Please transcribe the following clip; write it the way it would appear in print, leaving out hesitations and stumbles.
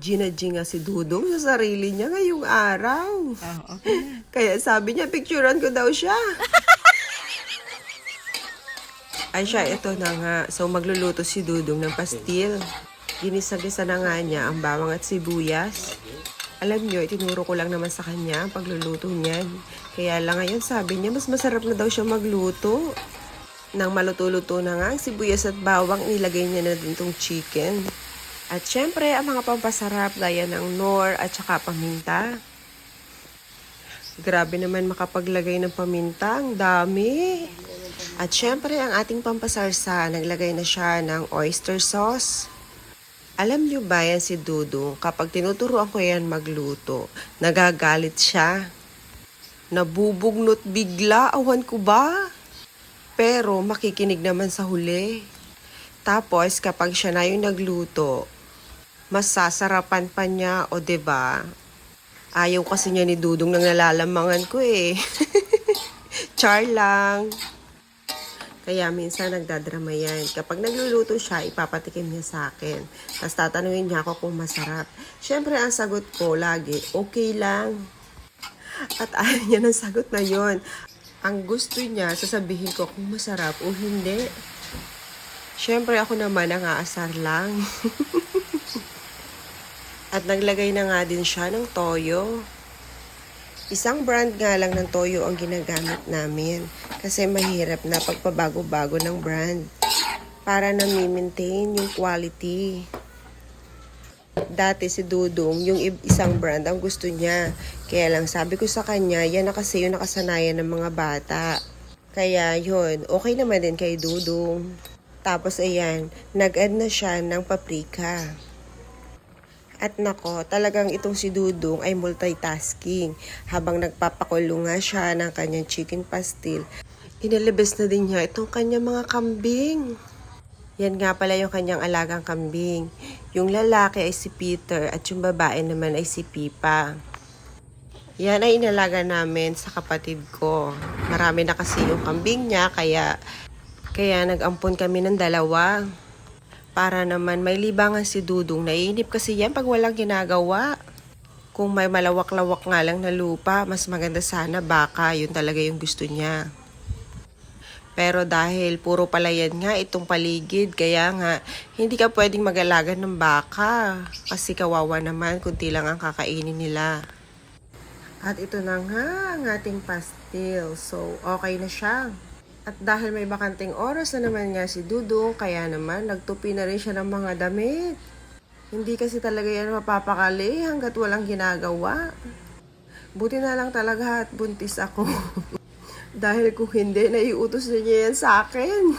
Ginadji nga si Dudong sa sarili niya ngayong araw. Okay na. Kaya sabi niya, picturean ko daw siya. Ay siya, ito na nga. So magluluto si Dudong ng pastil. Ginisa-gisa na nga niya ang bawang at sibuyas. Alam niyo, itinuro ko lang naman sa kanya ang pagluluto niyan. Kaya lang ngayon sabi niya, mas masarap na daw siya magluto. Nang maluto-luto na nga ang sibuyas at bawang, nilagay niya na din tong chicken. At syempre, ang mga pampasarap gaya ng nor at saka paminta. Grabe naman makapaglagay ng paminta, ang dami. At syempre, ang ating pampasarsa, naglagay na siya ng oyster sauce. Alam niyo ba yan si Dudong, kapag tinuturuan ko yan magluto, nagagalit siya. Nabubugnot bigla, awan ko ba? Pero makikinig naman sa huli. Tapos kapag siya na yung nagluto, mas sasarapan pa niya, o 'di ba? Ayaw kasi niya ni Dudong nang nalalamangan ko eh. Char lang. Kaya minsan nagdadrama yan. Kapag nagluluto siya, ipapatikim niya sa akin. Tapos tatanungin niya ako kung masarap. Siyempre, ang sagot ko lagi, okay lang. At ayaw niya ng sagot na yon. Ang gusto niya, sasabihin ko kung masarap o hindi. Siyempre, ako naman ang aasar lang. At naglagay na nga din siya ng toyo. Isang brand nga lang ng toyo ang ginagamit namin kasi mahirap na pagpabago-bago ng brand para na-maintain yung quality. Dati si Dudong, yung isang brand ang gusto niya. Kaya lang sabi ko sa kanya, yan na kasi yung nakasanayan ng mga bata. Kaya yun, okay naman din kay Dudong. Tapos ayan, nag-add na siya ng paprika. At nako, talagang itong si Dudong ay multitasking. Habang nagpapakulo nga siya ng kanyang chicken pastil, inilibes na din niya itong kanyang mga kambing. Yan nga pala yung kanyang alagang kambing. Yung lalaki ay si Peter at yung babae naman ay si Pipa. Yan ay inalaga namin sa kapatid ko. Marami na kasi yung kambing niya, kaya nag-ampon kami ng dalawa. Para naman may libangan si Dudong. Naiinip kasi yan pag walang ginagawa. Kung may malawak-lawak nga lang na lupa, mas maganda sana baka. Yun talaga yung gusto niya. Pero dahil puro palayan nga itong paligid, kaya nga hindi ka pwedeng mag-alaga ng baka. Kasi kawawa naman, kunti lang ang kakainin nila. At ito na nga ang ating pastil. So, okay na siya. At dahil may bakanting oras na naman nga si Dudong, kaya naman nagtupi na rin siya ng mga damit. Hindi kasi talaga yan mapapakali hanggat walang ginagawa. Buti na lang talaga at buntis ako. Dahil kung hindi, naiutos na niya yan sa akin.